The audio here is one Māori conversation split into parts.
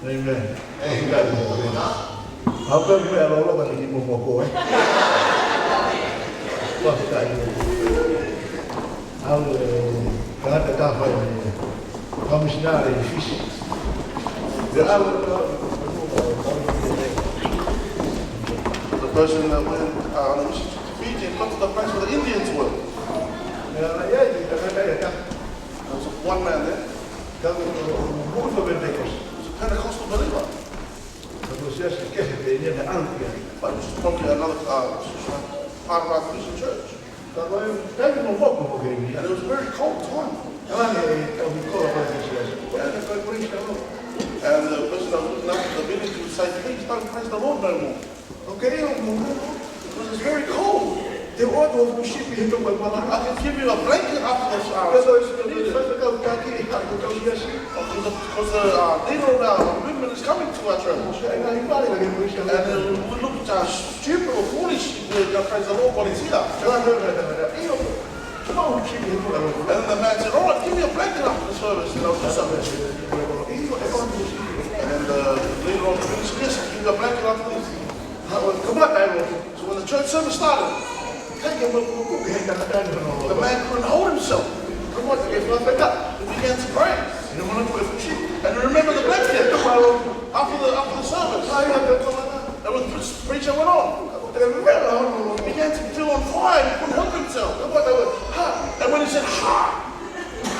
Amen. How come we are all over the people for going? What's that? How the Kavenga commissioner fish. The person that went on a mission to Fiji and got to the place where the Indians were. There was one man there. He was a Pentecostal believer. But it was probably another part of our Christian church. And it was a very cold time. And the person that was looking after the village would say, please don't praise the Lord no more. Okay, because it's very cold. I can give you a blanket after the shower. Because the leader of our movement is coming to our church. And we look stupid or foolish if we don't praise the Lord while he's here. And then the man said, all right, give me a blanket after the service and I'll do something. And the leader of the village said, yes, I'll give you a blanket after this. So when the church service started, the man couldn't hold himself. He began to pray. And remember the blanket after the service. And when the preacher went on, he began to feel on fire. He couldn't help himself. And when he said, ha!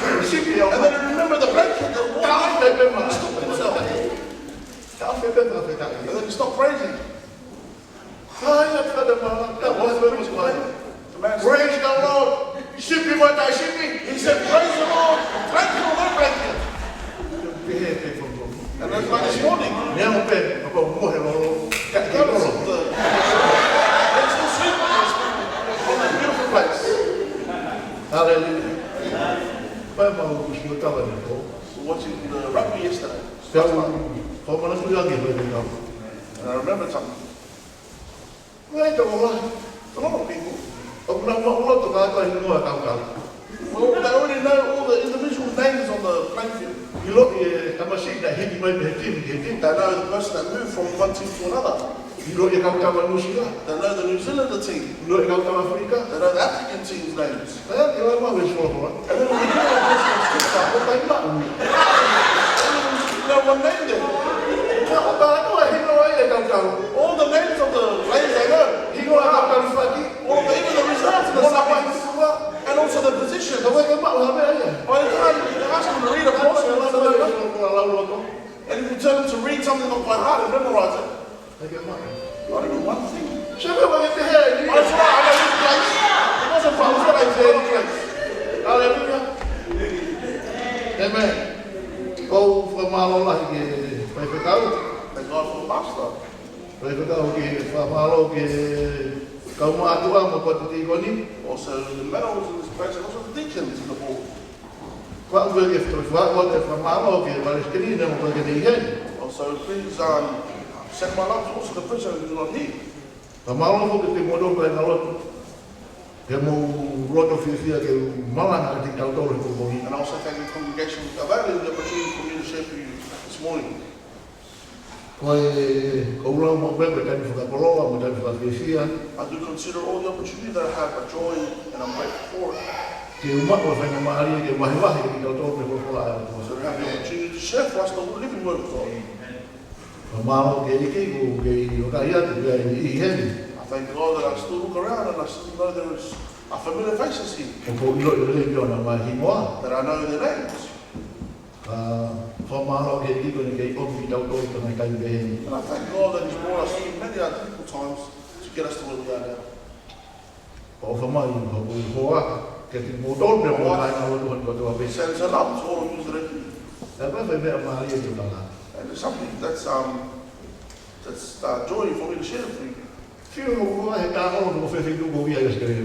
And then he remembered the blanket that stopped himself. And then he stopped praising. The man said, praise the Lord. He said, praise the Lord. Thank you, Lord, thank you. And that's why this morning, in a beautiful place. Hallelujah. Watching the rugby yesterday. And I remember something. A lot of people. Well, they already know all the individual names on the playing field. They know the person that moved from one team to another. They know the New Zealander team. They know the African team's names. And then when we do no one named them. All the names of the players they know. Even the results and the subjects. And also the position. I asked him to read a portion and if you tell him to read something off by heart and memorize it, not even one thing. That's right, I know this place. It wasn't from this place. Hallelujah. Amen. Go for Malanga. Thank God for the pastor. Also the medals in this place, also the deacons in the board. Also please send my love to also the person who is not here. And also thank the congregation for availing the opportunity for me to share for you this morning. I do consider all the opportunity that I have a joy and I'm grateful for it. So we have the opportunity to share for us the living word of God. I thank God that I still look around and I still know there is a familiar faces here. That I know their names. And I thank God that He's brought us through many difficult times to get us to where we are now. He sends her love to all of you directly. And it's something that's joy for me to share with you.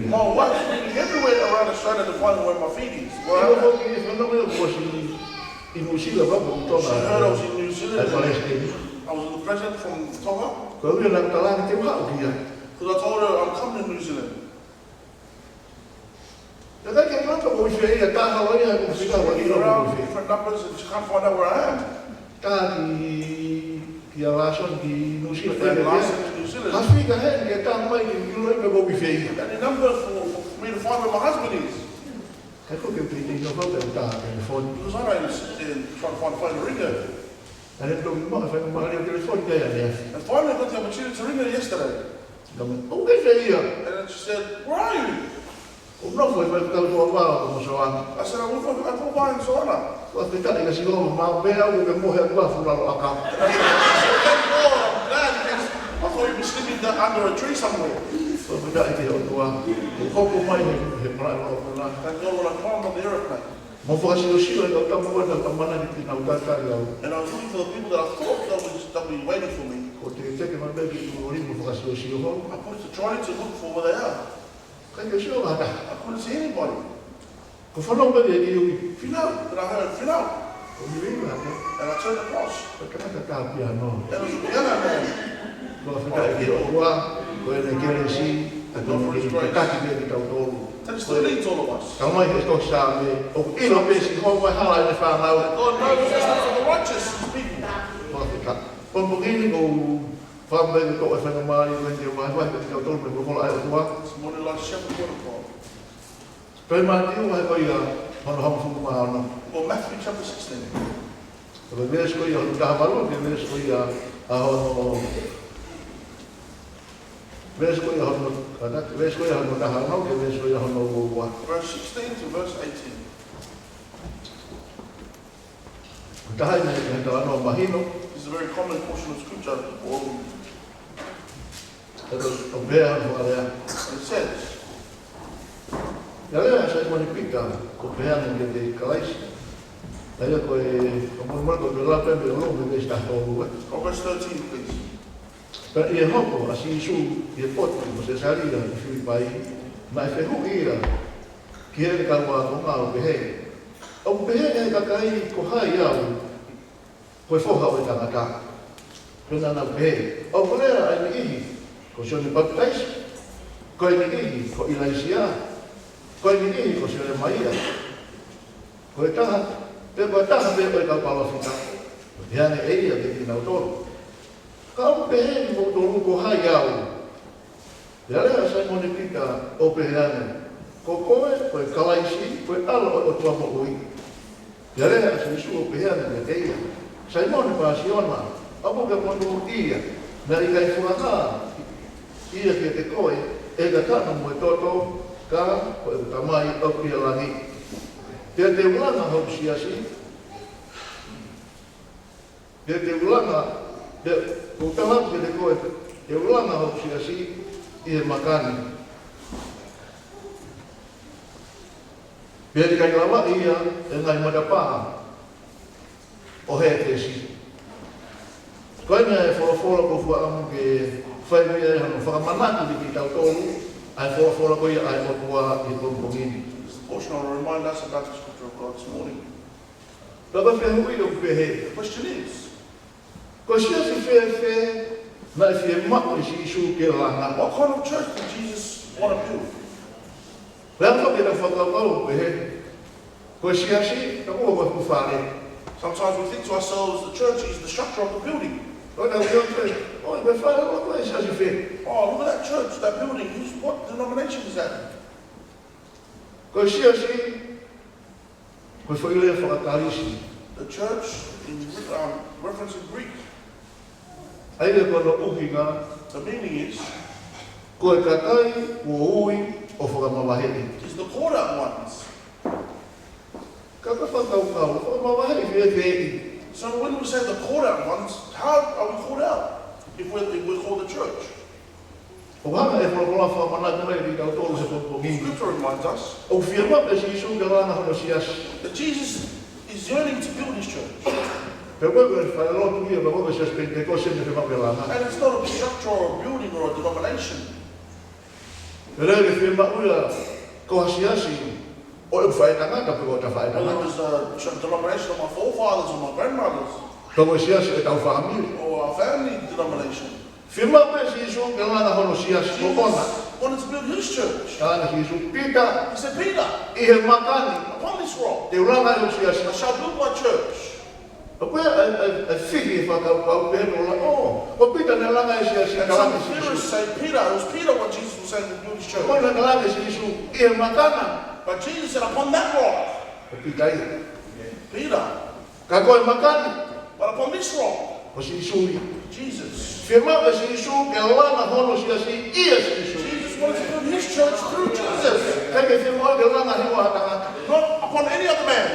My wife's been everywhere around Australia to find where my feet is. She heard I was in New Zealand. I was the president from Tohi. Because I told her I'm coming to New Zealand. She's around different numbers and she can't find out where I am. ia lason ki New Zealand. Afrika hen ke tang mai ki lo me bo bifei. And the number for me to find where my husband is. Ka ko ke piti no fa ta telefon. Because I know he's trying to find a phone to ring her. Ana to mo fa mo ri telefon ka ya. And finally I got the opportunity to ring her yesterday. O ke fe ia. And then she said, "Where are you?" O no foi pa ka to wa mo so an. I said, "I'm by in Savannah." Ko te ka ga si go ma be au ke mo he ba fu la aka. I said, "Thank God, I'm glad because I thought you were sleeping under a tree somewhere." So we got to o tua. Ko ko mai he mara o na. Thank God when I climbed on the aeroplane. Mo fa si o si o ta mo na ta mana ni na uta ka ya. And I was looking for the people that I thought that would be waiting for me. Ko te te ke ma be ki mo ri mo fa si o si o. I put the trying to look for where they are. Ka ke si o ga ta. I couldn't see anybody. Ko fa no be ni o. Finau, but I heard Finau. Ko ni ri na ke. And I turned across. Ko ka ta pia no. And it was a piano man. Ko fa ta ki o tua. Ko e ke si a to mo ki ka ki be ta o. And it still leads all of us. Ka mai ke to sa me o ino be si ho wa hala ni fa na. God knows it's not for the righteous people. Ko ka. Ko mo ni ko fa me ko e fa na mai when you wa wa ke to me ko la ai tua. It's more like shepherd waterfall. Pero Matiu vai ko ia ono hamu fu ma ono. Or Matthew chapter 16. Pero ves ko ia o Tavalu, que ves ko ia a ono. Ves ko ia ono, kada ves ko ia ono Tavalu, que ves ko ia ono wa. Verse 16 to verse 18. Tahai me ta ono mahino, This is a very common portion of scripture. pero o bea no area. And it says, Ya le sa mo ni pika, ko bea ni de kalais. Aí ko e como mo ko la pe de lo que está todo. Verse 13, please. Pero e hopo assim Sisu e Potu, você salida e fui pai, mas Fetu'u ira. Que ele ka wa ko ma o behe. O behe e ka kai ko hai au. Ko fo ha o ta ka. Pena na behe. O bolera ai ni ko so ni baptize. Ko ni ko ilaisia. Ko ni ko so le maia. Ko ta pe ba ta be ko ka pa fita. Ya ne e ia de na to. Ka behe mo to ko hai au. Ya le sa mo ni pika o behe ko koe, koe kalaisi, koe ala o tua mo ui. Ia rea sa isu o pehea na teia. Sa imone paasiona, apo ke monu ia, na i kai fuanga, ia ke te koe, e ka tana mo e toto, ka, koe tamai au pia langi. Te ulanga hau siasi, te ulanga, ko talang ke te koe, te ulanga hau siasi, ia makani. Biar kai lama ia ngai madapa o he tesi. Koe me fora ko fu am ke fai ia no fa manatu di tau tolu ai fora ko ia ai mo tua i to pomini. This portion will remind us about the scripture of God this morning. Baba fe hui o fe he. The question is, Ko Siasi Fefe na fiemau i Sisu ke Langa. what kind of church did Jesus want to build? Langa ke na whakakau pe he. Ko Siasi, na ua ko whare. Sometimes we think to ourselves, the church is the structure of the building. Ko na ua pe, oi me whare o ko Siasi Fefe. Oh, look at that church, that building. What denomination is that? Ko Siasi, ko whaile whakatarisi. The church, in reference in Greek, Aile ko no uhinga, the meaning is ko e katai, o ui, o whakamawaheri. the called out ones. Ka whakakau, whakamawaheri Fefe. So when we say the called out ones, how are we called out if we're called the church? O hanga e whakakola whakamana kore i tau tolu se popongi. Scripture reminds us O fiemau e Sisu ke Langa hono Siasi. that Jesus is yearning to build his church. Pe koe koe whailotu ia, pe koe Siasi Pentecoste ne whakau ke Langa. And it's not a structure or a building or a denomination. Rere fiemau ia, ko Siasi, o e whae tangata pe koe ta whae Whether it tangata. was a denomination of my forefathers or my grandmothers Ka koe Siasi e tau whakamiri. or our family denomination. Fiemau e Sisu ke Langa hono Siasi, ko kona. Jesus wanted to build his church. Tāna Sisu, pita, He said, Peter, i he makani, upon this rock te uranga e o I Siasi. shall build my church. Koe a whihi whakapau pēno la, o pita ne langa e siasi And some kalame si theorists Isu. say Peter, it was Peter what Jesus was saying to build his church. Koe na kalame si Isu, ia matana. But Jesus said, upon that rock, O pita ia. Peter, Ka koe makani, but upon this rock, o si Isu ia. Jesus. Whiemau e si Isu, ke langa hono siasi, ia si Isu. Jesus wanted to build his church through Jesus, Kake whiemau ke langa hiwa hatangata. not upon any other man,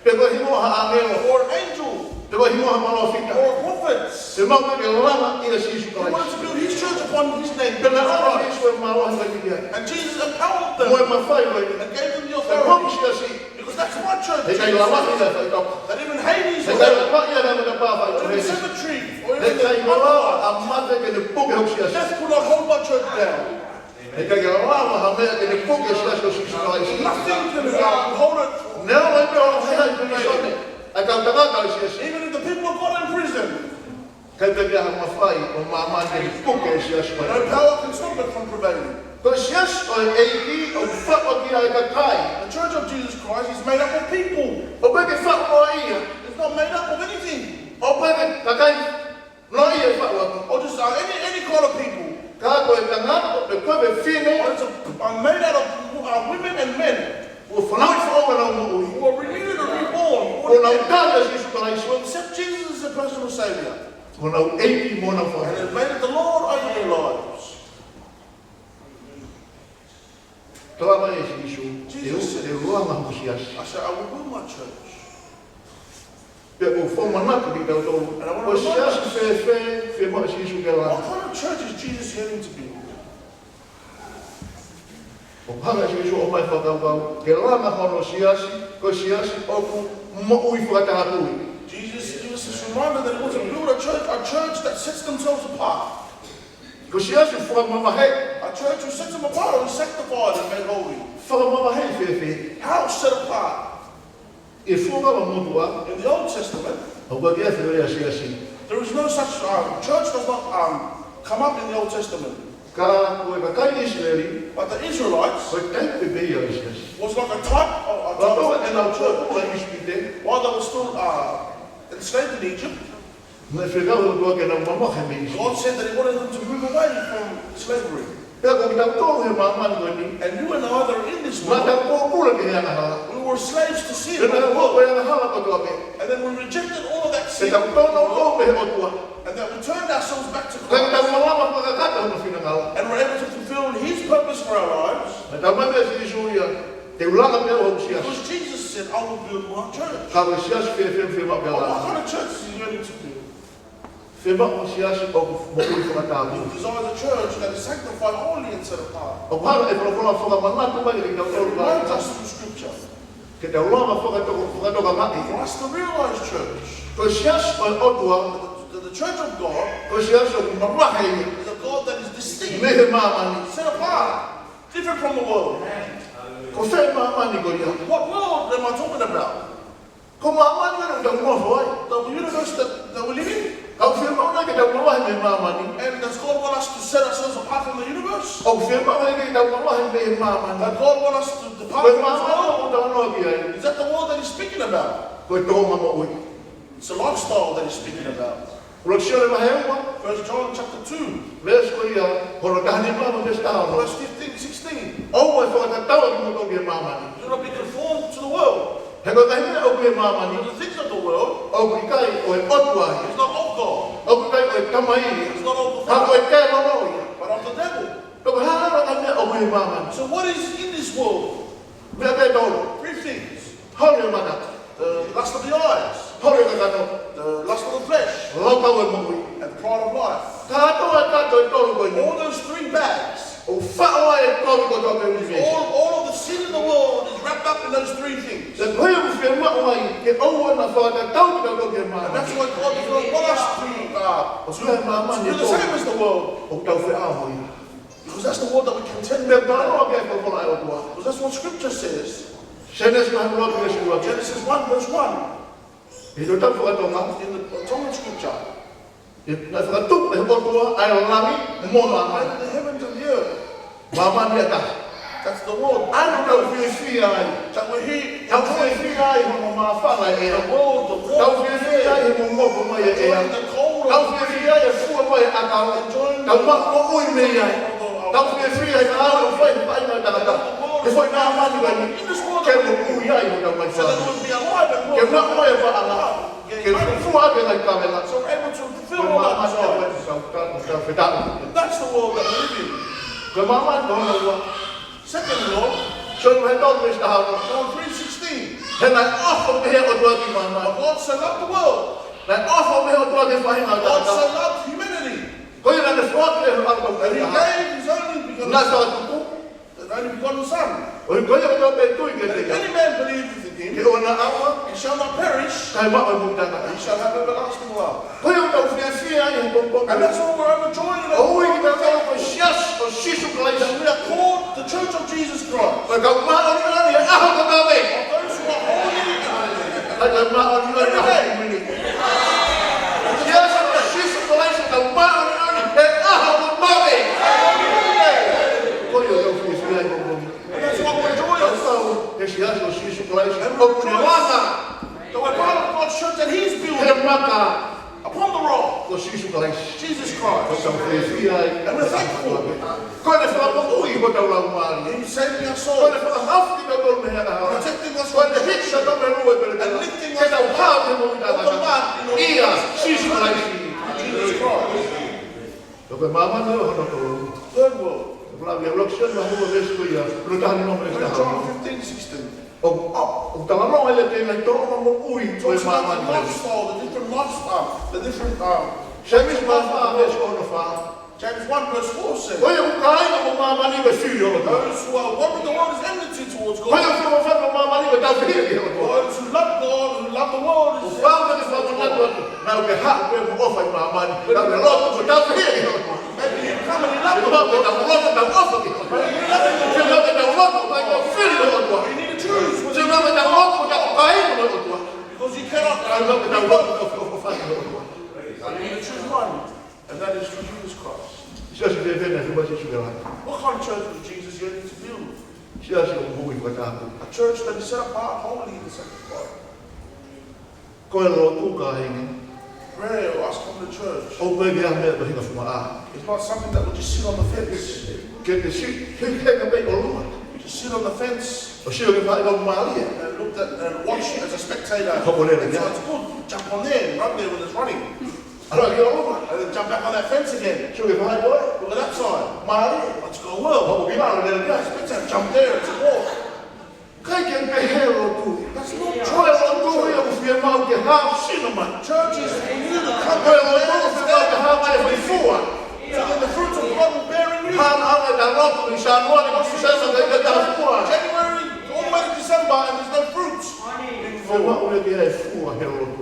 Pe koe hiwa haangelo, or an angel, pe koe hiwa hamalofita. or a prophet. Whiemau ke langa ia si Isu He wanted kalai. to build his church upon his name, Pe na Jesus langa si Christ. Isu e marohi ka kikia. And Jesus empowered them Moe mawhai koe. and gave them the Pe koe authority. siasi, Because that's my church. he kai Jesus lawa said. ina whaitapa. That even Hades He or kai heaven, lawa ina na mga pāwhai or o even Hades. cemetery, or He even kai the lawa other, a mate ke ne puke hau siasi. death could not hold my church down. He kai lawa ha mea ke ne puke siasi o Sisu kalai. Nothing can hold it. Nea mai pe o hei tuni sone. A kau takaka o siasi. Even if the people of God are in prison, Kai pe kia ha mawhai o māma ke ne puke siasi no kalai. power can stop it from prevailing. Ko siasi o eiki o whakwa ki ai ka kai. The church of Jesus Christ is made up of people. O pe ke whakwa ia. It's not made up of anything. O pe ke kakai. No ia whakwa. Or just any kind of people. Ka koe tangata pe koe pe whine. Or it's made out of women and men O whanau i whaonga na umu ui. who are renewed and reborn. Ko nau tāia Sisu kalai Who accept Jesus as their personal Savior. Ko nau eiki mona And whai. have made it the Lord over their lives. Tawama e Sisu, te ruanga hu siasi. I said, I will build my church. Pe o whamanaka ki tau tolu. O siasi fefe, fe mo Sisu ke What langa. kind of church is Jesus heading to build? O hanga Sisu o mai whakawau. Ke langa hono siasi, ko siasi oku mo ui whakatahatui. Jesus gives us this reminder that he wants to build a church that sets themselves apart. Ko siasi whakamamahe. A church who sets them apart, who is sanctified and made holy. Whakamamahe fefe. How set apart? E whakama motua, In the Old Testament, o ka kia whiwea siasi. there is no such church does not come up in the Old Testament. Ka koe ka kai Israeli, But the Israelites koe kai pepe ia siasi. was like a type of Watoa e nau church. tōpua ispite. While they were still enslaved in Egypt, Me whikau tua ke nau mamahe me isi. God said that he wanted them to move away from slavery. Pea ko ki tau tōru he mamani koe ni. And you and I are in this Ma world. tau pōpura ke hea hala. We were slaves to sin. E nau pōpura hea hala ko tua me. And then we rejected all of that Se sin. tau tōnau tōpe he o tua. And then we turned ourselves back to Kai tau Christ. malama whakakata hono whinangala. And we're able to fulfill his purpose for our lives. Me tau mai mea si isuria. Te ulanga mea o sias. Because Jesus said, I will build my church. Ka koe sias whima pia What la. kind of church is he yearning to build? Whima o sias o mo ui whakatamu. He desires a church that is sanctified, holy, and set apart. O hana e whakawhana whakamanatu mai ki tau tōru Reminds ka. us through Scripture Ke te ulanga whakatoka mati. for us to realize, church, Ko sias o otua. that the church of God Ko sias o mamahe. is a God that is distinct, Me he mamani. set apart, different from the world. Ko whai mamani ko ria. What world am I talking about? Ko mamani ka tau mwafo ai. The universe that we live in? Kau whima ona ki tau mamahe me mamani. And does God want us to set ourselves apart from the universe? O whima ona ki tau mamahe me mamani. Does God want us to depart Koe from this mamani world? o tau noa ki ai. Is that the world that he's speaking about? Koe tō mama ui. It's a lifestyle that he's speaking about. Uraksione mahewa. 1 John chapter 2, Mes ko ia. Horo kahani mama mes tāno. verse 15, 16. O e whakatawa ki mo tō ki e mamani. Do not be conformed to the world. He ko kai mea o ki e mamani. For the things of the world O ki kai o e otu ai. is not of God. O ki kai o e tamairi. It's not of the Ka ko Father, e kē lono ia. but of the devil. Ko hana ka mea o ki e mamani. So what is in this world? Mea kē tōru. Three things. Hore mata. The lust of the eyes, Hore ka kato. the lust of the flesh, Lau kau e mo ui. and the pride of life. Kato e tōru koe ni. All those three bags, O whaoa e tōru ko tō ke ui. all of the sin in the world is wrapped up in those three things. Se koe u whia mao ai, ke aua na whakatau ki tau ke And maa. that's why God does not want us to O sua e maa do ni the tōru. same as the world. O tau whi aho i. Because that's the world that we contend Me with. tānoa ke ko kola e o tua. Because that's what Scripture says. Senes mahi roa ke si roa ke. Genesis 1 verse 1 I tō tau whakatonga. in the Atonement Scripture. Na whakatup e o tua ai o langi mono And amai. the heavens and the earth. Mama ni ata. That's the world. Anu tau whi ai. That we're here. Tau whi ai hono maa whanga e The a. world, Tau whiawhia e mōmoko mai e ea. Tau whiawhia e fua mai a kau. Tau mako ui mei ai. Tau whiawhia e ka au whai whai mai tangata. E whai nā mani wani. Ke mo ui ai mo tau mai whai. Ke mako mai e wha ala. Ke fua ake ngai Kavenga. So we're able to fulfill all that desire. That's the world that we live in. Ke mama tōna ua. Second law, So you had done Mr. Howard. John 3:16. And I offer me here to work in my mind. God so loved the world. I offer me here to work in my mind. God so loved humanity. Go in and swap there And he gave his only begotten Son. If any man believes in him, he shall not perish, he shall have everlasting life. And that's what we're overjoyed in. We are called the Church of Jesus Christ. Of those who are holy every day. And that's what we're joyous. So we're part of God's church that He's building upon the rock, Jesus Christ. And we're thankful. He's saving our souls, protecting us from the rich and lifting us up of the mud Jesus Christ. Third world. John 15:16. Talks about the different lifestyle, the different James 1:4 says, those who are what the world is enmity towards God. Those who love God, who love the world, maybe you come and you love the world. You need to choose. Because you cannot. You need to choose one, and that is through Jesus Christ. What kind of church was Jesus yearning to build? A church that is set apart, holy, and sanctified. Prayer or us come to church. It's not something that will just sit on the fence. Just sit on the fence and look at and watch as a spectator. So it's good. Jump on there and run there when it's running. And then jump back on that fence again. Look at that side. Let's go well. Spectator, jump there, it's a walk. That's not church. Church is for you to come there to get the fruits of God will bear in you. January all the way to December and there's no fruits.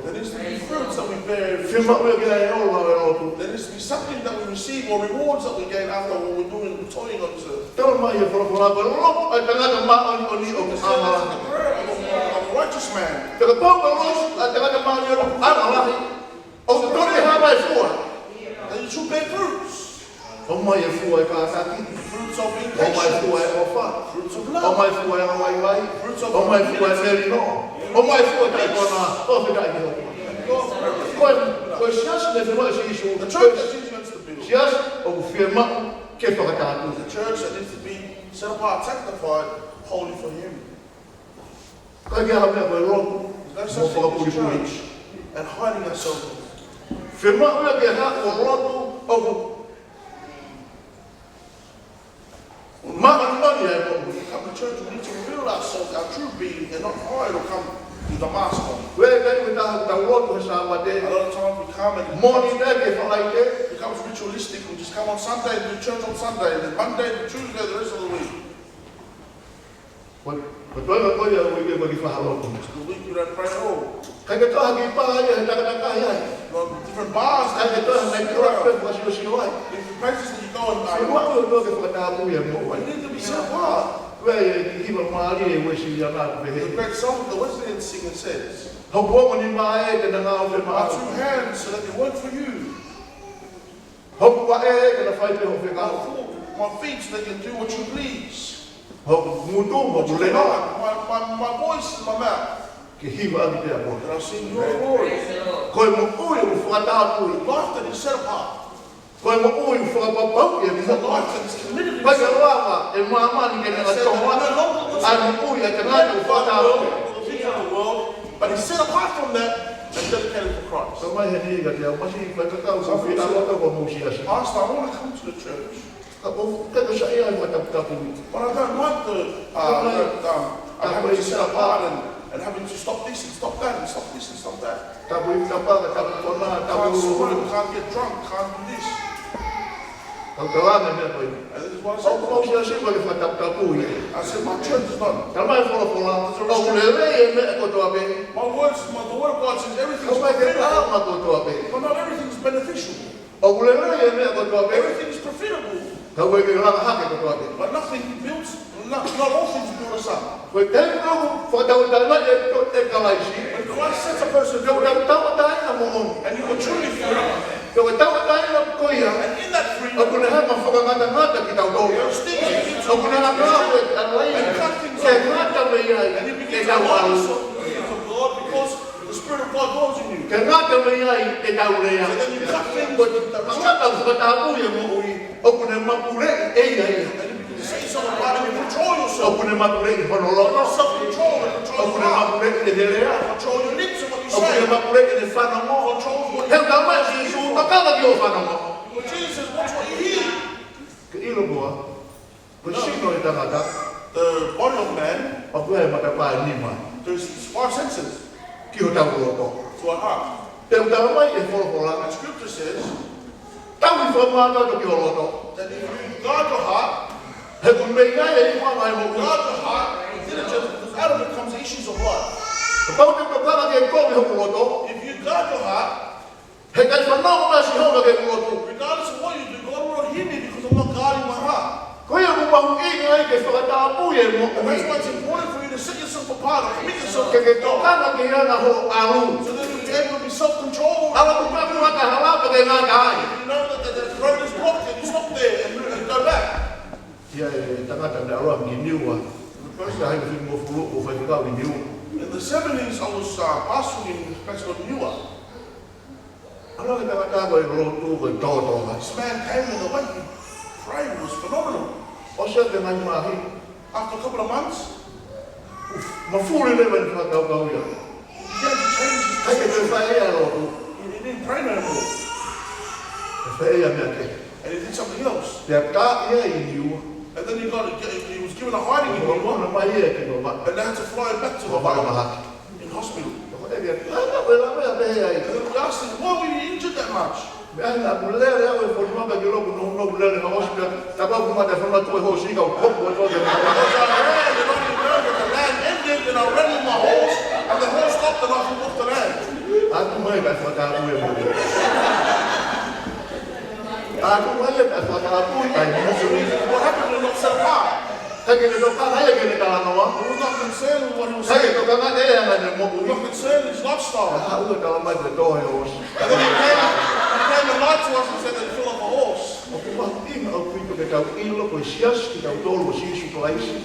There needs to be fruits that we bear. There needs to be something that we receive or rewards that we gain after what we're doing, toying on this earth. The prayer of a righteous man. That you should bear fruits. Fruits of being patient. Fruits of love. Fruits of the church that Jesus wants to build. The church that needs to be set apart, sanctified, holy for Him. There's no such thing as church and hiding ourselves. When we come to church, we need to reveal ourselves, our true being, and not hide or come with a mask on. A lot of times we come and it becomes ritualistic. We just come on Sunday and do church on Sunday, and then Monday to Tuesday the rest of the week. It's the week we don't pray at all. Different bars, different places that you go and you need to be set apart. The great song the Wesleyan singer says, my two hands so that they work for you. My feet so they can do what you please. My voice and my mouth. ke hiwa aki te ako. And I've seen your glory. Koe mo ui u whakatau The life that is set apart. koe mo ui u whakapapau e It's a life that is committed to pai ka himself. roanga e maamani ke nera tonga ai mo ui e te ngāi u whakatau. The things of the world, but he's set apart from that and dedicated for Christ. Ka mai he ni ka te au masi whakatau sa whina waka ko mo siasi. Pastor, I want to come to the church, Ka po kaka sa ia i whakatapu. but I don't like I'm having to set apart and having to stop this and stop that and stop this and stop that. Tapu i kapaka, tapu kona, tapu Can't smoke, uru. can't get drunk, can't do this. Kau kawana mea koe. And this is what I Au said. mo siasi ko le whakatapu i. I said, my church is not. Ka mai wholopola, au le rei e mea kotoa pe. My words, the word of God says everything's Kau mai ke profitable, ama kotoa pe. but not everything's beneficial. Au le rei e mea kotoa pe. Everything's profitable, Kau koe ke ranga hake kotoa pe. but nothing builds, not all things build us up. Koe tēku tau whakatautana e kalaisi. When Christ sets a person Kau free, tau taina mo onu. and you are truly free, Kau tau taina koia. and in that Au freedom, kune hama whakangata ki tau tau. there are things that need to Au kune hama koe alai. Ke ngata me iai and you e begin to tau align au. yourself with the things of God because the Spirit of God dwells in you. Ke ngata me iai e tau rea. So then you cut things Ko that te restrict ngata whakatapu e mo ui. Au kune mapure e iai. and you begin to say something about it and you control Au yourself. kune mapure i You whanolono. self-control and Au control your kune heart, mapure i te rea. control your lips and what you Au kune say, mapure i te whanongo. control what He you ka mai Sisu, takala ki o whanongo. But Jesus says, watch what you hear. Ke ilo kua, ko sino i tangata, The body of man, o kua e matapaa nima, there's 5 senses ki o tau roto. to our heart. Te utara mai e wholopola, And Scripture says tau i whamata to ki o roto. that if you guard your heart, He kun mei ngai e i whangai mo ui. guard your heart, diligence, because out of it comes the issues of life. Ka pau te kakara ki e komi hoku roto, If you guard your heart, he kai whanau mai si honga ke roto. regardless of what you do, God will not hear me because I'm not guarding my heart. Koe e kupahu i ngai ke whakatapu e mo And that's ui. why it's important for you to set yourself apart and commit yourself Ke to ke God. tokana ki ana ho aru. So then you'll be able to be self-controlled. Ala kupaku haka halapa ke ngā kai. You know that the road is blocked and you stop there and go back. Ia e tangata me aroa ki niua. Ka hai ki mo fulu o whaikakau ki niua. In the 70s, I was pastoring in a place called Newark. Ala ke tangata ko e rotu ko e tōtoa. This man came and the way he prayed was phenomenal. O sea ke mai mahi. After a couple of months, Mafuri le mai whakakau ia. he began to change his Hai ke te perception. whae a rotu. He didn't pray no more. Te whae a mea ke. And he did something else. Te ata ia i niua. And then he was given a hiding in Ko Newark. kona mai e ke no ma. And they had to fly him back to Ko whaka mahaki. in hospital. Ko e mea. Ana koe la mea mehe ai. And then we asked him, why were you injured that much? Mea na mulere au e whanumaka ki loku no mulere ka hospita. Tapa kuma te whanua tue ho sika o kopu e toke. Because I ran and I didn't know that the land ended and I ran with my horse and the horse stopped and I flew off the land. Aku mai ka whakapu e mo. Aku mai ka whakapu e mo. What happened when we got set apart? Ka ke te toka ngai ke te kalanoa. I was not concerned with what he was Ka ke saying. toka ngai e anga te mo. I was not concerned with his lifestyle. Ha ua tala mai te tohe o si. And then he came and lied to us and said that he fell off a horse. O ku mahu inga au pito ke tau ilo ko siasi ki tau tolu o Sisu ko laisi.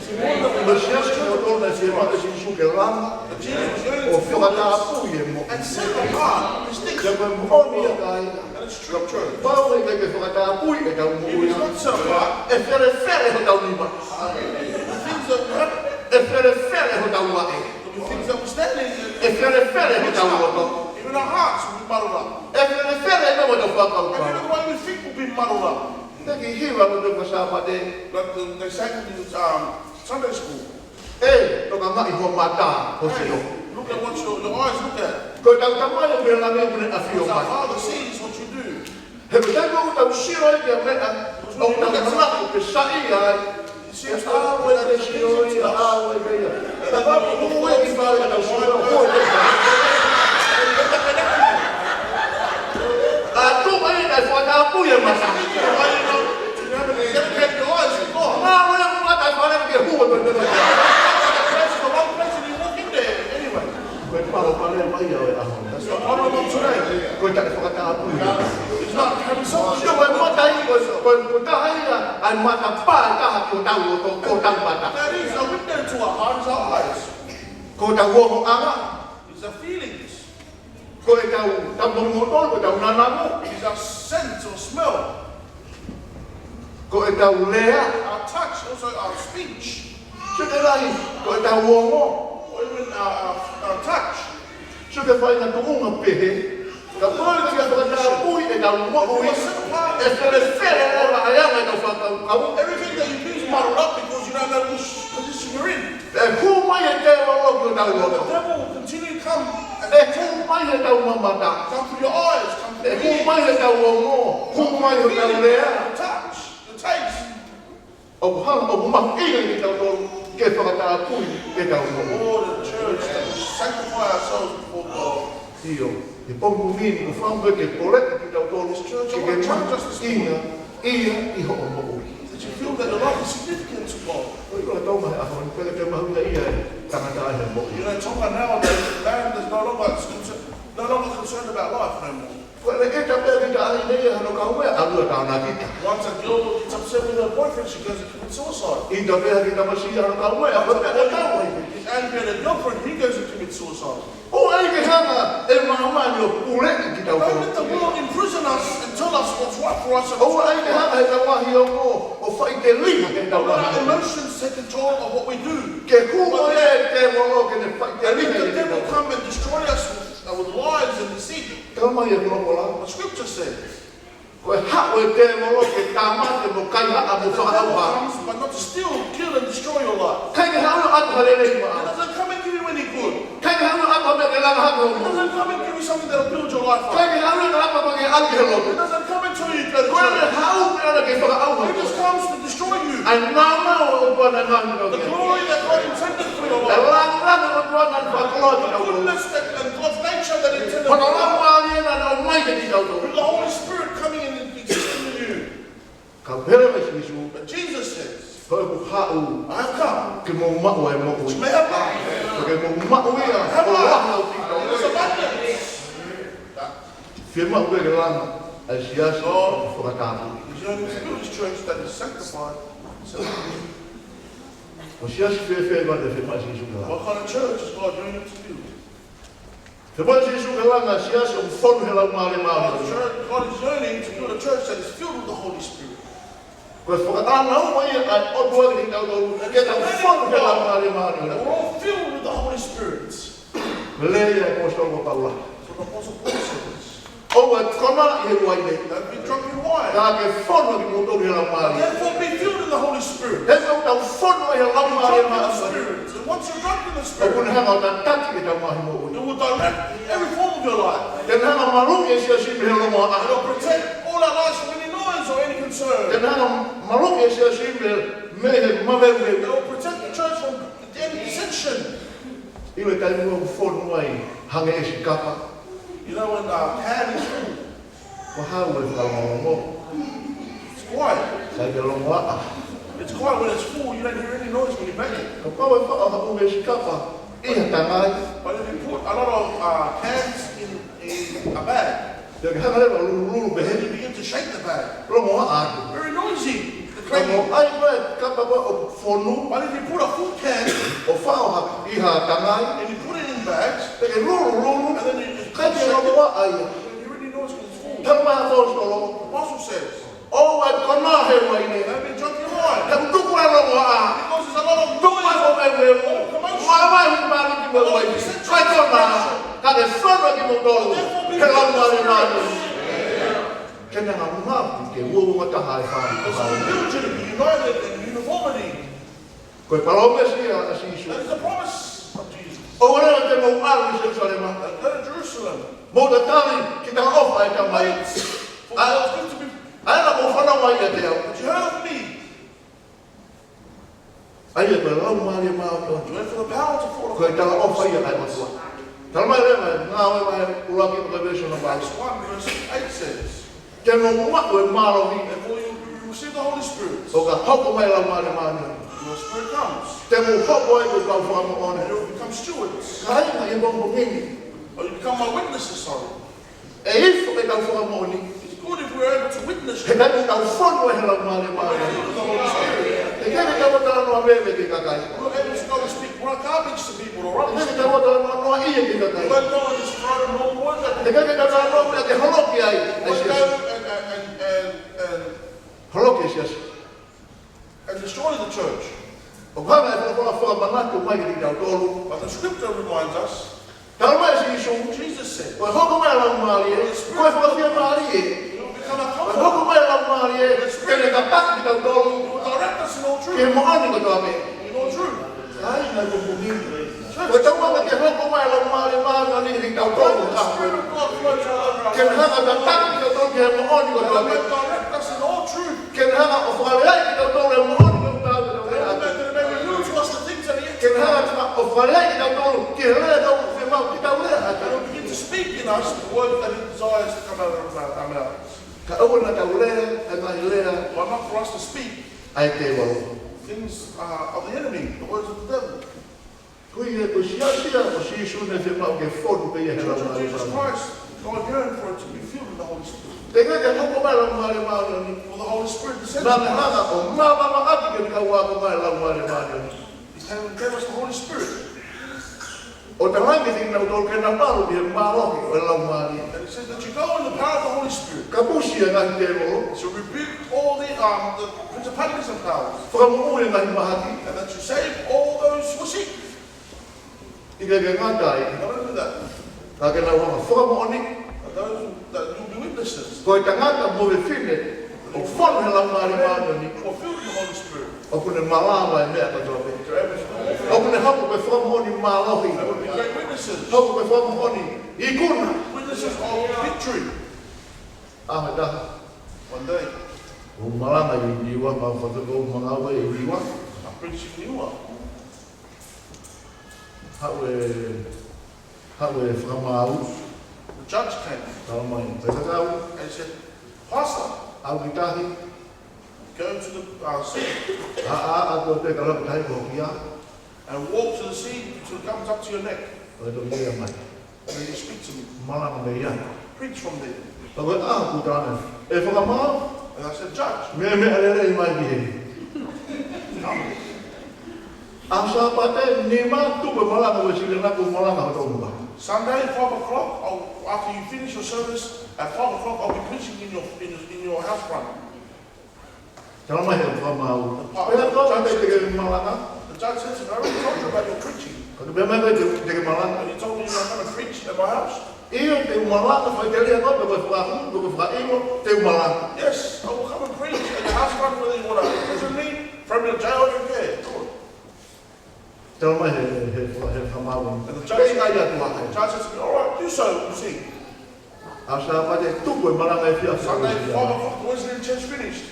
O siasi ki tau tolu na si e mata Sisu ke langa. But Jesus was yearning O to fill whiwaka us apu i e mo. and set apart, distinct. Ka koe moni a kai. And it's true, true. Pau e ke whiwaka apu i e tau mo If ui. it's not set apart, E where ho tau nima. the things that happen, E where ho tau wae. the things that we stand in, E where ho tau roto. even our hearts will be muddled up. E where no mo tau whakau And pau. even the way we think will be muddled up. Neki hiwa mo tau kasapate. Like they sang in Sunday school. E, toka ngai ho mata ho Hey, sio. look at what your eyes look at. Ko tau tamai o mea lange mune a fio Because our mai. Father sees what you do. He ko tau tau siro i kia mea. O tau manako ke sai ai. It E seems awe te siro i a awe mea. Ta wapu ue ki whare tau siro. Hoi te a tu mai e whakapu e masa. You haven't dedicated your eyes to God. Ngā rea mga tai whare ke hua me me. That's the wrong place and you walk in there. Anyway, Koe paro pare mai au e aho. that's the problem of today. Koe tai whakapu e mea. It's not having self Sio koe mata i koe taha ia ai mata pā e taha ki o tau o tau mata. That is a window to our heart is our eyes. Ko tau oho anga, our feelings. Ko e tau mongotol, ko tau nanamo. It's our sense or smell. Ko e tau lea. Our touch, also our speech. So te rahi, ko e tau ongo. Or even our touch. So te whai na tuunga pehe. Ka poi kia whakatara pui e tau mo'ui. E tere where e la ayanga e tau whakau kau. Everything that you do is muddled up because you don't know which position you're in. E ku mai e te walo ki o tau The walo. devil will continue to come E ku mai e tau mamata. come through your eyes, come E through ku your mai ears, e tau ongo. Ku mai e tau lea. your touch, your taste. O hanga o mahu ina ki tau tolu. Ke whakatara pui e tau mo'ui. Or the church that we sanctify ourselves before God. Io, e pongu mini, o whangu ke poleka ki tau tolu. Ke ke ina, ia i ho o mo'ui. That you feel that your life is significant to God. O i roa tau mahe aho, ni pele ke mahu ia ia e tangata ahe mo'ui. You know, Tonga nowadays, man is no longer concerned about life no more. Koe e ta pele ki ta ahi nei hano ka ue, alua tāna kita. Once a girl gets upset with her boyfriend, she goes and commits suicide. I ta pele ki ta masi hano ka ue, alua tāna tau ai. He's angry at a girlfriend, he goes and commits suicide. O ai ke hanga, e mahamani o puleki ki tau Don't let the tolu. world imprison us and tell us what's right for us and O what's ai right ke for hanga, us. e ta wahi o mo, o whai te liha ke tau Don't let our wahi. emotions take control of what we do. Ke kumo e te wolo ke ne whai te And liha let the ke devil tau. come and destroy us with lies and deceit. Tau mai e kulokola. What Scripture says. Koe hao e te wolo ke tāmate mo kai haa mo The devil whakauha. comes, but not to steal, kill, and destroy your life. Kai ke hao atu halele It maa. doesn't come and give you any good. Kai ke hao atu me ke langa hako It mo. doesn't come and give you something that'll build your life Kai up. ke hao atu hapa ke alke It loku. doesn't come and tell you to go to Koe me church. hao ke ana ke whakauha. It just comes to destroy you. Ai mama o tuana ngani o The ke. glory that God intended for your E life. langa o tuana whakoloti The tau tolu. goodness and God's nature that intended for Kono your life. lau aliena na o mai ke ti tau tolu. Through the Holy Spirit coming in and existing in you. Ka pere me Sisu. But Jesus says, Koe ku hao I have come ke mo ma'u e mo that you ui. may have life. Ke mo ma'u ia Have o life. laha o ti tau. In its abundance. Fiemau ke langa ai siasi whakatāpu. He's yearning to build his church that is sanctified. O siasi fefe ma te whema Sisu ke langa. What kind of church is God yearning to build? Whema Sisu ke langa siasi o whonu he lau maare maare. God is yearning to build a church that is filled with the Holy Spirit. Koe whakatana o mai ai o tua ki tau tolu. Ke tau whonu he lau maare maare. We're all filled with the Holy Spirit. Me leia e mōstolo paula. That's what the Apostle Paul says. O e kona i he ruai nei. Don't be drunk in wine. Ka ke whonu ki mōtoro he lau maare. Therefore be filled in the Holy Spirit. He tau tau whonu he lau Be maare drunk in the maare. Spirit. And once you're drunk in the O Spirit, kun hanga o ta taki ke tau mahi mo ui. it will direct every form of your life. Ke hanga maru e siasi me he lomo a. It'll protect all our lives from any noise or any Ke concern. hanga maru e siasi me he mawewe. It'll protect the church from any dissension. Iwe tai mua whonu ai hange e si kapa. You know, when our hand is full, Ko hau e whakalongo. it's quiet. Kai ke longo a. It's quiet when it's full. You don't hear any noise when you bang it. Ko pau e whakahapu e si kapa. Iha tangai. But if you put a lot of cans in a bag, Te ke hanga lewa lulu then behe. you begin to shake the bag. Longo a atu. Very noisy. The Longo cranky. ai koe kapa koe o whonu. But if you put a full can O whao ha iha tangai. and you put it in bags, Te ke lulu. and then you Kai ke shake longo it, a ai. you hear any noise because it's full. The Tama a tōstolo. Apostle says, O e kona he wai ne. don't be drunk in wine. Te tuku e longo a. Because there's a lot of Tuku e noise. o me weo. Mai mai hu mani ki me wai. Kai tona. Ka ke whanu ki mo tolu. Ke lau mani mani. Kena ngā mapu ke uounga taha e Because whānu. we build you to be united in uniformity. Koe parau me si a Sisu. That is the promise of Jesus. O rea te mau aru i Jerusalema. Go to Jerusalem. Mō ta tali ki ta ofa e ta mai. Wait for God's good to be. Aina mō whanau mai e te au. But you heard of me. Ai e koe lau maari mao You tō. went for the power to fall Koe tala ofa i a ai matua. Tala mai rewa e ngā oe mai uraki o te version of Acts Bible. 1 verse 8 says, Te mō mako e maro i. therefore you receive the Holy Spirit. O ka hoko mai lau maari mao. Your Spirit comes. Te mō hoko e ko kau whamo And one. you will become stewards. Ka inga e bongo mini. Or you become my witnesses, sorry. E ifo e kau whamo ni. It's good if we're able to witness He you. kai kau whanu e he lau maari We're mao. filled with the Holy Spirit. Te kere ka watara no a mewe ki kakai. We're able to go and speak I can't preach to people or Te rubbish. kaka wata noa ia ki ka kai. You won't go and just throw the wrong words at Te them. kaka ka noa ia ke holoki ai. You won't go and Holoki siasi. destroy the church. O kama e whaka manatu mai ki tau tolu. But the scripture reminds us, Tau mai si Sisu. Jesus said, Koe hoko mai lau maari e. Koe whakawhia maari e. you will become a Koe comforter. hoko mai lau maari e. Kene ka paki ki tau tolu. You will direct us in all Ke truth. mo ani ko tau me. In all truth. Ai na kumpungi. Koe tau mama ke hoko mai lau maari maari ni ki tau tolu. The Spirit of God flows all over us. Ke hanga ka paki ki tau tolu ke mo ani ko tau And me. will direct us in all truth. Ke hanga o whakalei ki tau tolu mo ani ko tau me. And may reveal to us the things that are yet Ke to hanga come. o whakalei ki tau tolu. Ke hanga tau fiemau ki tau lea. And will begin to speak in us the word that He desires to come out of our mouths. Ka au na tau lea, ka ngahi lea. But not for us to speak Ai te walo. things of the enemy, the words of the devil. Kui e ko siasia o Sisu ne fiemau ke fodu pe ia The he lau Church of maari Jesus maari. Christ, God yearned for it to be filled with the Holy Spirit. Te ngeke hoko mai lau maari maari ni. For the Holy Spirit descended Nā on me us. hanga o mama ati ke kau wako mai lau maari maari ni. He came and gave us the Holy Spirit. O te rangi ting nau tolu ke nā maru ki e marohi o lau maari. And He says that you go in the power of the Holy Spirit Ka pusi e ngahi te molo. to rebuke all the principalities and powers. Whakamu e ngahi mahaki. And that you save all those who are sick. I ke ngatai. Not only that, Ka ke nau hanga whakamu oni. but those that you'll be witnesses Ko e tangata mo e whine. O whanu he lau maari maari ni. who are filled with the Holy Spirit. O kune malama e mea katoa me. To everything. O kune hapu pe whakamu oni marohi. They will be great witnesses. Hapu pe whakamu oni. I kuna. Witnesses of victory. Ame taha. One day, O malanga i niwa, ma whatako o mangawa i niwa. I'm preaching you up. Hau e whakamau, The judge came tala mai te kakau, and he said, Pastor, au ki tahi, go to the sea a ko te kalapa tahi ko kia, and walk to the sea until it comes up to your neck. o te kia mai, And then you speak to me. malanga me ia. Preach from there. Tau e ku tāne, e whakamau, And I said, Judge, me alere i mai ki he. Ang sa pate, ni ma tupe malanga wa sile naku malanga wa tau mga. Sunday, 5 o'clock, after you finish your service, at 5 o'clock, I'll be preaching in your house front. Tala mai he whakamau. E a tau te ke malanga, The judge said to me, I already told you about your preaching. ka te mai te ke malanga. And you told me you were going to preach at my house. Iyo te malanga whai te lia kote koe whakahu, koe whakaimo, te malanga. Yes, I will come and preach at your house front whether you want to prison me, from your jail, you care. Tala mai he whamau. And the Pei judge ngai atu The hake. judge said to me, all right, do so, you see. A sa pate tupu e malanga e whia Sunday, 5 whia. o'clock, the Wesley church finished.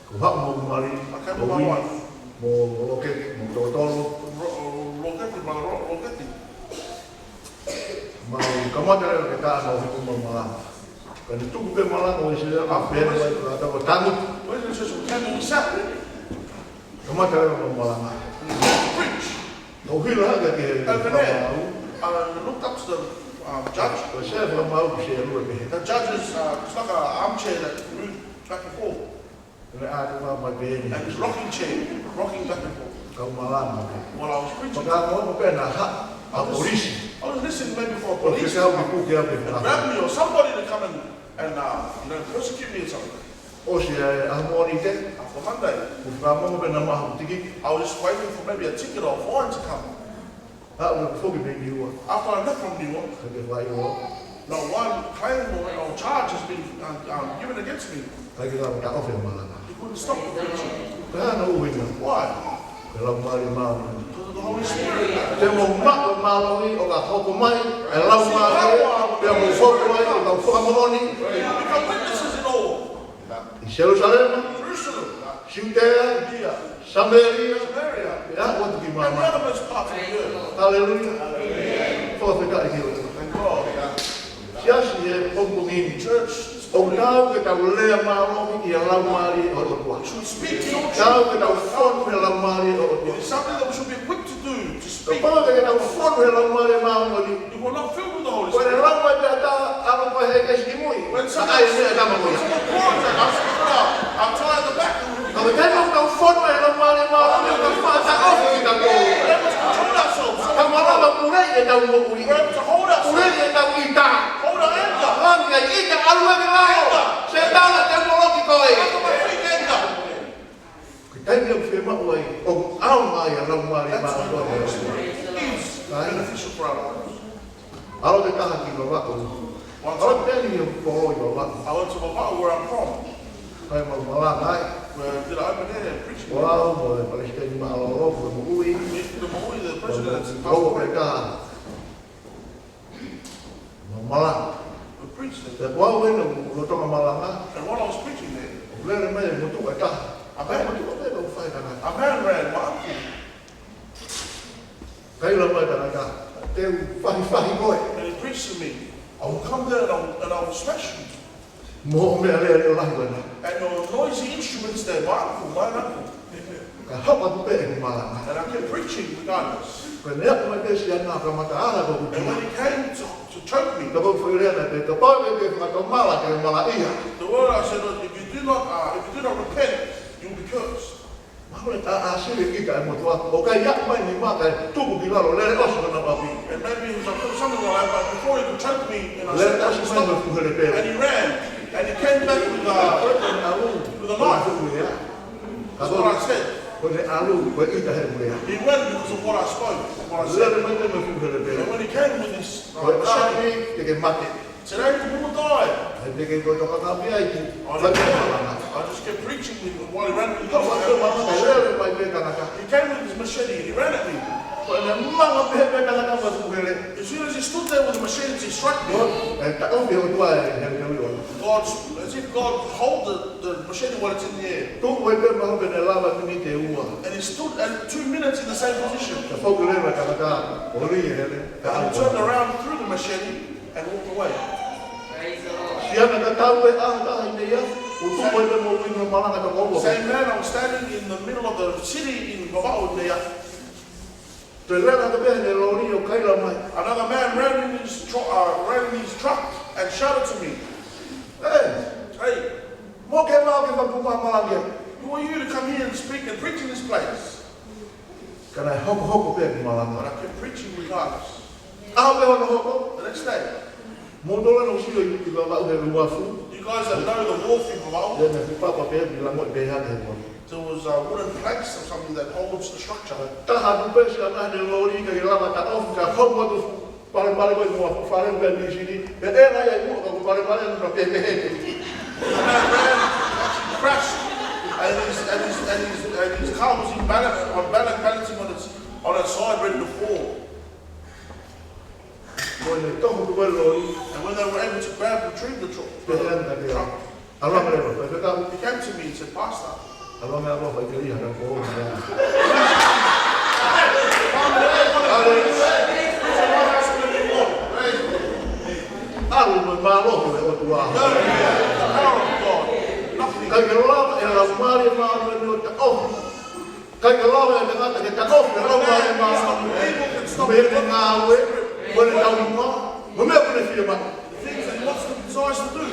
Ko hau mo kumari, I came mo with my wi, wife. mo roke, mo totolo, Rogetti, brother, Rogetti. mau kamata reo ke kaa mau hiku mo malanga. Ka ni tupu pe malanga o isi lea ka pēne wai ka tau tangut, Wesley church came and we sat there. kamata reo mo malanga. And we began to preach. Ko hila haka ke Over there, whamau, I looked up to the judge. ko se whamau ki se rua ke he. The judge is, it's like an armchair that moved back and forth. Kone a te wha mai pēne, And it's rocking chair, rocking back and forth. kau malanga ke. While I was preaching, Paka mo mo pēna ha, a polisi. I was listening maybe for a O ke police kau to ki come puke ake and whaka. grab me or somebody to come and persecute me or something. O se ahmoni te, For Monday, ku whamongo pe na mahu tiki, I was just waiting for maybe a ticket or a fine to come. ha ua whoki me ni ua, After I left from New York, ka ke whai o, not one claim or charge has been given against me. ka ke rau ka ofe malanga. He couldn't stop the preaching. Ka hana uwinga, Why? ka lau maari maari. Because of the Holy Spirit. Te mo mako maalohi o ka hoko mai, e lau maari, pe mo hoko mai, o ka whakamoni, We become witnesses in all. i Jerusalem, Jerusalem, Judea, Judea, Samaria, Samaria, e a watu ki and the mama. othermost parts of the earth. Hallelujah. Whawhika i ki o. Thank God. Siasi e pongongini. Church, O tau ke tau lea maalohi i a lau maari o rotua. should speak your Tau truth. ke tau whonu he lau maari o rotua. It is something that we should be equipped to do, to Ka speak. pao ke tau whonu he lau maari maalohi. If we're not filled with the Holy Koe Spirit, ne lau mai te ata alo koe he kesi mui. when Ka ai mea tama someone koe. points at us, I'm tired of the back. Ka me tēnā tau whonu he lau maari maalohi o ka whata ofi ki ta kō. They must control us e tau mo ui. We're able to hold ourselves. Ure e tau i tā. Hold our anger. Rangia i ka alua ki lao. Se tāna te moloki koe. Under my feet anger. Ki taimi au fiemau ai. O au mai a lau mai That's maa why koe. is beneficial for our lives. Alo te taha ki wawako. Alo te tēni o kōroi wawako. I went to Tavalu where I'm from. Kai mau Malanga ai. Where I did an open air preaching. Wow, mo e palestini maa loroko mo ui. The Maui, the president, Kau pe ka. Malanga. the preacher. Te wau e no rotonga Malanga. And while I was preaching there, Lele mai mo tu ka. a man ran my uncle. Kai la mai ka. Te fahi koe. And he preached to me. I will come there and I will smash you. Mo me ale ale lahi wena. And there were noisy instruments there, my uncle. Ka hapa tu pe e Malanga. And I kept preaching regardless. Ko ne ko mai te sia na ka mata ala ko ku. And when he came to choke me, Ka ko foi rena te ka pa me ka ka mala ke mala ia. the word I said was, if you do not repent, you will be cursed. Ma ko ta a sile ki ka mo tu o ka ya mai ni ma ka tu ku bilalo lele oso na pa bi. And maybe he was like, something like that, but before he could choke me, and I Lele said, oso mai stop. mo ku hele pe. And he ran, and he came back with a knife. That's what I said. Ko ne alu ko i ta he mo ya. He went because of what I spoke, what I said. Lele mai mo ku hele pe. And when he came with his Ko ta machete, ni te ke mate. today the people died. Te ke ko to ka bi ai ki. I just kept preaching with him while he ran with Ko wa ko ma his lele mai pe ka na ka. He came with his machete and he ran at me. Ko ne ma ma pe pe ka na ka ma ku hele. As soon as he stood there with the machete, he struck me. Ta o bi o tu ai he he o. As if God hold the machete while it's in the air. Tu o pe ma pe ne lava ni te ua. And he stood at 2 minutes in the same position. Ka fo ku le ka na ka. O ri hele. And he turned around, threw the machete, and walked away. Siana ka tau e a ta i nei o tu mo pe mo i no Malanga ka ko. Same man, I was standing in the middle of the city in Tavalu there. Te lena ka pe ne lori o kai la mai. Another man ran in his truck and shouted to me, "Hey, Mo ke ma ke ma ku ma Malanga. who are you to come here and speak and preach in this place?" Kana hoko pe ki But Malanga. I kept preaching regardless. A pe ho hoko. The next day, Mo do la no si o i ba ba o he lua fu. you guys that know the wharf in Tavalu, Le na ki papa pe ki la mo pe ha he mo. there was wooden planks or something that holds the structure. Ta ha ku pe si ana ne lori ka ki lava ta of ka ho mo tu pare ko mo fare pe ni si ni. Pe e na ya mo ko pare no pe pe he. The man ran, actually crashed, and his car was balancing on its side, ready to fall. Mo ne to ku pe lori. And when they were able to retrieve the Pe he na ki. truck, Ala me le pe ka. he came to me and said, "Pastor, Ala me abo fa ki ri ha ko. Alu me ma lo ke o tu a. no, the power of God, nothing." Kai ke lava e la mari ma no te of. Kai ke lava e te ngata ke te of ke la mari ma. People can stop Me te ngā ue, wale tau ma. Mo me pune fia ma. things that he wants to desires to do.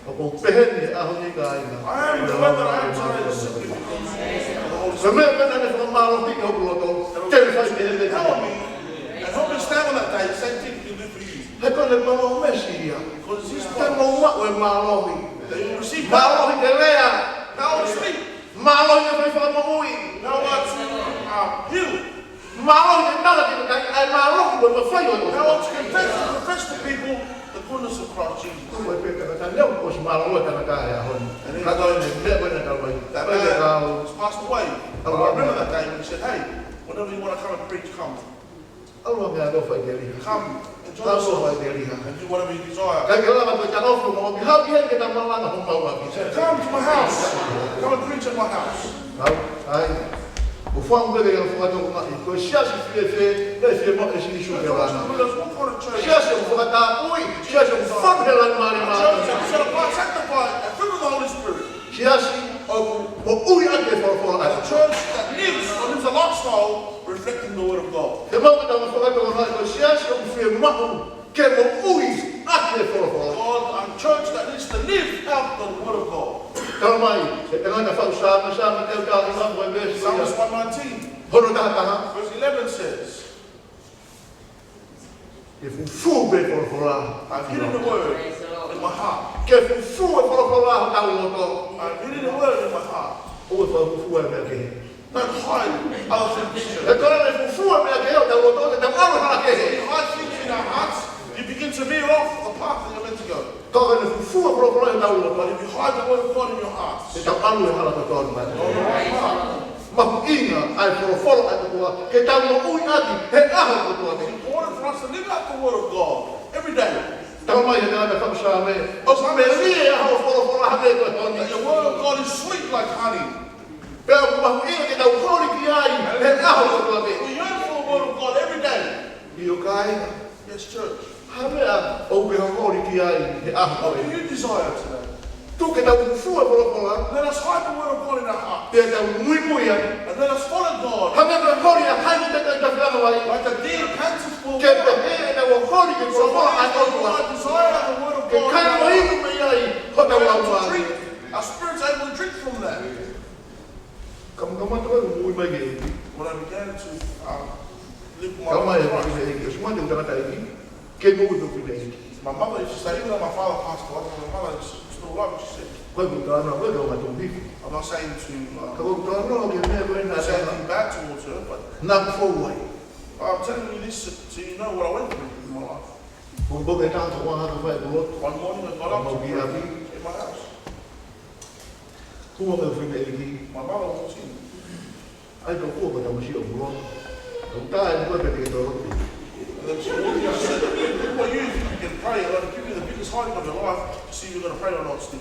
Ako peheni a honi ka ina. I am the one that I am today is simply because of the Holy Se me pena ne wha ma lo piki hoku loto. Te me fai me he Help me and help me stand on that day. The same thing he can do for you. He kone ma lo mesi ia. Because it's his Te plan. mo ma ue ma lo hi. That you receive Ma power, lo hi te lea. power to speak, Ma lo hi te whai wha ma ui. power to heal, Ma lo hi te tala te kai. Ai ma lo hi ue ma whai ue. power to confess to people the goodness of Christ Jesus. Ue peka ka leo ko si ma lo ue kana ka e a honi. Ka tau ne me wena ka wai. That Ue te kau. man was passed away. But I remember that day when he said, "Hey, whenever you want to come and preach, come. Alua me a do whai te riha. Come, enjoy Tau yourself, whai te riha. and do whatever you desire. Kai ke lava koe tarofu mo ki hau ki hei ke ta Malanga ho mau aki. Come to my house. Come and preach at my house." Hau, ai. O whang bebe o whakato ko mai. Koe Siasi Fefe, nei fiemau e Sisu ke What lana. kind of church? Siasi o whakata ui. Siasi o whakapela mari A mari. church that set apart, sanctified, and filled with the Holy Spirit. Siasi o ui ake whakapela A ai. church that lives a lifestyle reflecting the Word of God. Te mau ta whakato ko mai. Koe Siasi o fiemau ke mo ui ake whakapela. God, a church that needs to live out the Word of God. Tau mai, e te ngata whau sama te o tāki mamu e besi. Psalms 119, Hono taha taha. verse 11 says, Ke fufu be folofola. I've hidden the word in my heart. Ke fufu e folofola tau loto. I've hidden the word in my heart. O fufu e me ke. Don't hide other things. E kora le fufu e me ke o tau loto te tau alo hala When ke. you hide things in our hearts, you begin to veer off the path that you're meant to go. Kora le fufu e folofola tau loto. But if you hide the word of God in your heart, Te tau alo e hala tau on the right path, Mahuinga ai folofola ai tua. Ke tau mo ui ati he aho tua. it's important for us to live out the word of God every day. Tau mai he ngana whamsa me. O sa me rie aho folofola hame koe toni. The word of God is sweet like honey. Pea mahuinga ke tau hori ki ai he aho tua me. We yearn for the word of God every day. Io kai. Yes, church. Hamea o ke hori ki ai he aho What koe. do you desire today? Tu ke tau fua folofola. Let us hide the word of God in our heart. Pea tau mui mui ai. And let us follow God. Hamea ka hori a hai te kai ta whianga wai. Like a deer pants for Ke water. pehe e tau hori ki So folofola ai what tua. I desire the word of Ke God. kai in our mo heart. inu me ai. Ho tau We're au able to mai. drink. Our spirit's able to drink from that. Kam kamata wai mui mai ke. When I began to live my Kamai e life, ki e ki. Suma te utangata e ki. Ke ngu tu ki e ki. my mother used to say, even though my father passed away, my mother is still alive, she said, Koe kutana, koe kau matu bifu. I'm not saying to Ka kutana ke mea koe nā say sana. anything bad towards her, but Nā kufou wai. I'm telling you this so you know what I went through in my life. Kung boke tātou wā haka whai kulot. One morning I got up Mau ki api. in my house. Kua me whine e ki. My mother walked in. Ai ka kua ka tamasi o kulot. Kau tā e koe pete ke tō rote. And then she walked in and said, who are you if you can pray? I'm going to give you the biggest hiding of your life to see if you're going to pray or not still.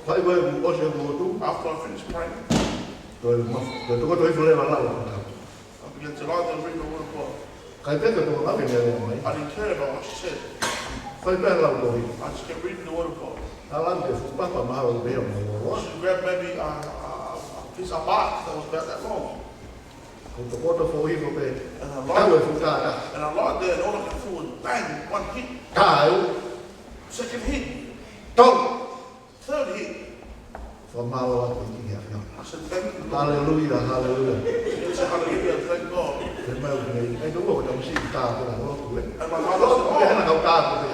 Whai koe ku ose o tu. After I finished praying, Koe toko toi whule wa lau. I began to lie there and read the word of God. Kai peka tō ngake mea lea mai. I didn't care about what she said. Whai pēr lau tohi. I just kept reading the word of God. Alam te fupapa maha o mea mo roa. She grabbed maybe a piece of bark that was about that long. Kau tō kota fōhi ko pe. And I Tau lied, e futata. and I lied there and all I could feel was bang, one hit, Tā e o. second hit, Tau. third hit. Whamalo atu ki hea whia. I said, thank you, Lord. Hallelujah, hallelujah. She said, hallelujah, thank God. Te mau ki nei. Ai tō kua tamasi ki tā kona rotu e. And my mother said, Ke hana oh, kau tā kona.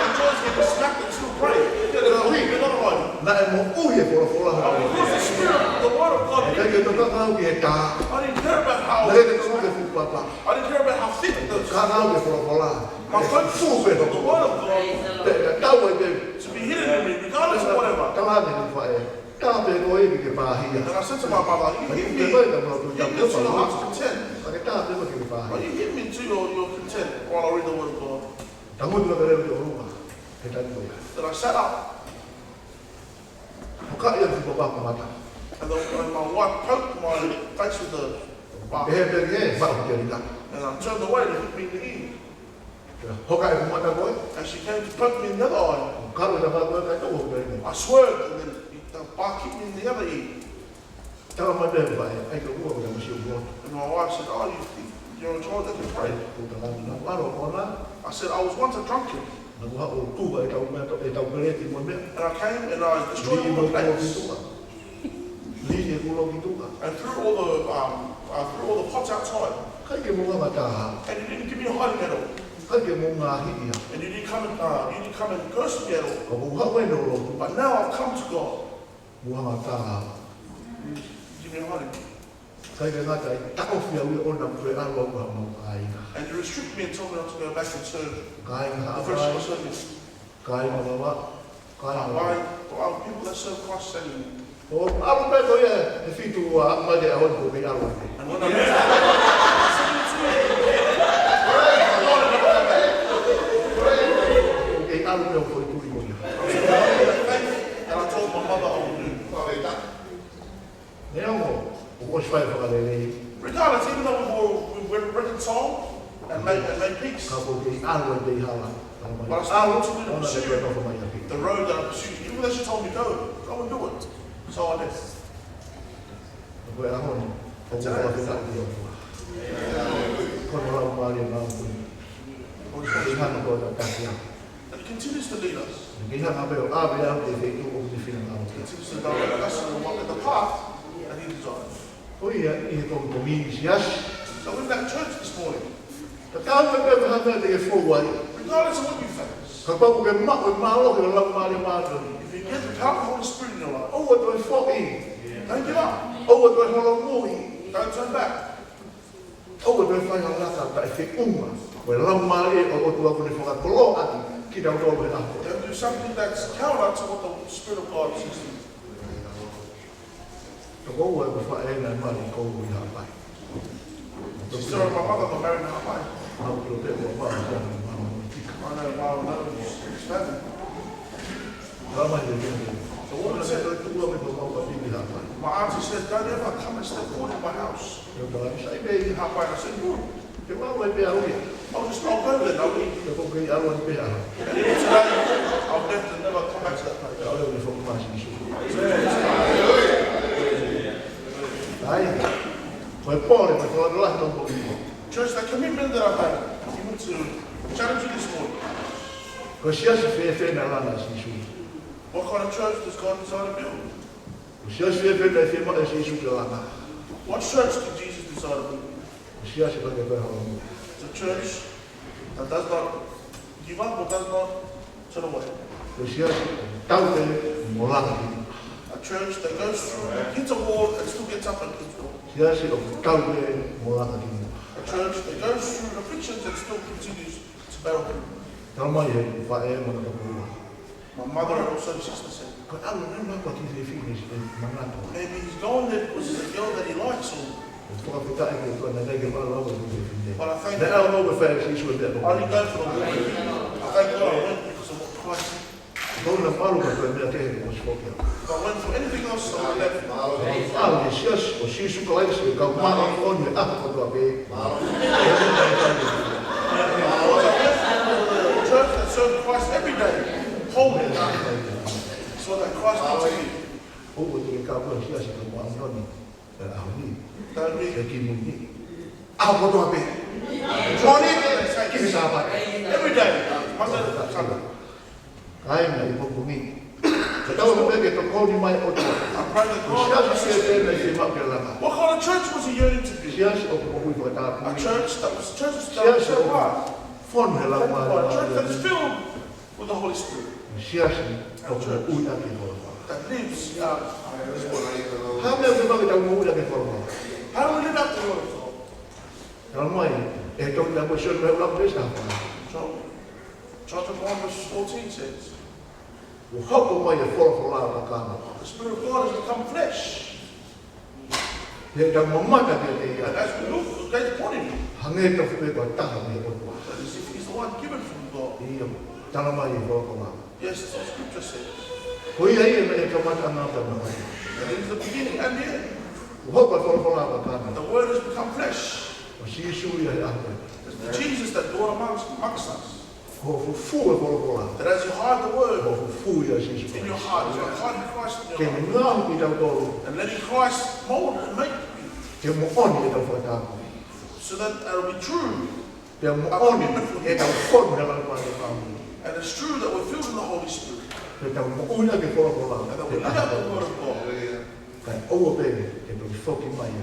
and Joyce getting smacked and still praying. Get another one. Nā e mo uhi e whola whola hau. Because the Spirit, the Word of God, E kai ke tō kakau ki he tā. I didn't care about how, Nā e te kakau ke whupapa. I didn't care about how thick the, Kakau ke whola whola. my focus was on the Word of God Te tau e te. to be hidden in me, regardless of whatever. Tala me ni whae. Tā te koe e ki pāhia. And I said to my mother, you Ma hit ki me, te koe ka mga tu hit tau me to your tau heart's tau. content. Ma ke tā te ma ki But pāhia. you hit me to your content while I read the Word of God. Tangu tu ka rewa te oruma. He tani koe. Then I sat up, Hoka ia ki papa mata. and my wife poked my face with the bark. E he peri e, wha o te rita. And I turned away to hit me in the ear. Hoka e kumata koe. And she came to poke me in the other eye. Karu ta wha koe kai tau o peri. I swerved, and then the bark hit me in the other ear. Tala mai pēr whae. Ai ka ua ka masi o mua. And my wife said, oh, you're a child that can pray. Kuta lani na waro kona. I said, I was once a drunkard. Na kuha o tuwa e tau mea e tau pereti mo mea. And I came and I destroyed Lii all mo the kulo ki plates. tuka. Lii e kulo ki tuka. And threw all the pots outside. Kai ke munga mata. And you didn't give me a hiding at all. Kai ke munga hitia. And you didn't come and curse me at all. Ka kuha wendo lo tu. But now I've come to God. Muha mata. Give me a hiding. Kai ke ngata i tako fia ui ona kue alo kuha mau kainga. And you restrict me and told me not to go back and serve Kainga the hapai. professional service. Kainga lawa. Kainga lawa. Why people that serve Christ saying, O alu pe to ye e fitu a ma de ahon ko be alu. and when I met I said to you, E alu pe ko tu ri and I told my mother I would do. Ne amo o ko fai fa le Regardless, even though we're reconciled and made peace, ka ko ke alu de hala. but I still want to Ona pursue de ko mai api. the road that I pursued. Even though she told me go and do it. So I did. Ko ahon ko ko ke ta di o. Ko no la ma le ma ko. Ko se ha no ko ta ta. And he continues to lead us. Ke ha ma pe o a be a de tu o di fina na. He continues to direct us in the path that he desires. O ia i ko mi sias. So in that church this morning, Regardless of what you face, if you get the power of the Holy Spirit in your life, don't give up. Don't turn back. Don't do something that's counter to what the Spirit of God says. Sister and my mother got married in Hawaii. I know his family. The woman said, my auntie said, don't ever come and step foot in my house. In Hawaii, I said, good. I'll go there. I'll leave. And even today, I'll definitely never come back to that place. Church, that commitment that I've had, even to challenge you this morning. Siasi Fefe na Langa Sisu. What kind of church does God desire to build? Siasi Fefe na fiemau Sisu ke Langa. What church did Jesus desire to build? Siasi Fefe na It's a church that does not give up or does not turn away. Siasi tahu Malanga. A church that goes through, hits a wall and still gets up and keeps going. Siasi tahu Malanga. A church that goes through afflictions and still continues to battle through. My mother and also sister said, maybe he's going there because he's a girl that he likes. But I thank God. I only go for the Lord. I thank God I went because of what Christ said. If I went for anything else, I would have church that serves Christ every day, holy, so that Christ can take you. Every day, Monday to Sunday. I pray that God what kind of church was he yearning to be? A church that was so hard. A church that is filled with the Holy Spirit. A church that lives out His word. How do we live out the word of God? Chapter 1 verse 14 says, the Spirit of God has become flesh. And as we look, gaze upon him, that is if he's the one given from God. Yes, that's what Scripture says. And in the beginning and the end, the Word has become flesh. It's Jesus that dwelt amongst us. That as you hide the Word in your heart, it's like hiding Christ in your heart. And letting Christ mold and make you. So that it will be true. And it's true that we're filled with the Holy Spirit. And that we live out the Word of God.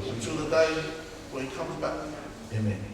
Until the day when He comes back. Amen.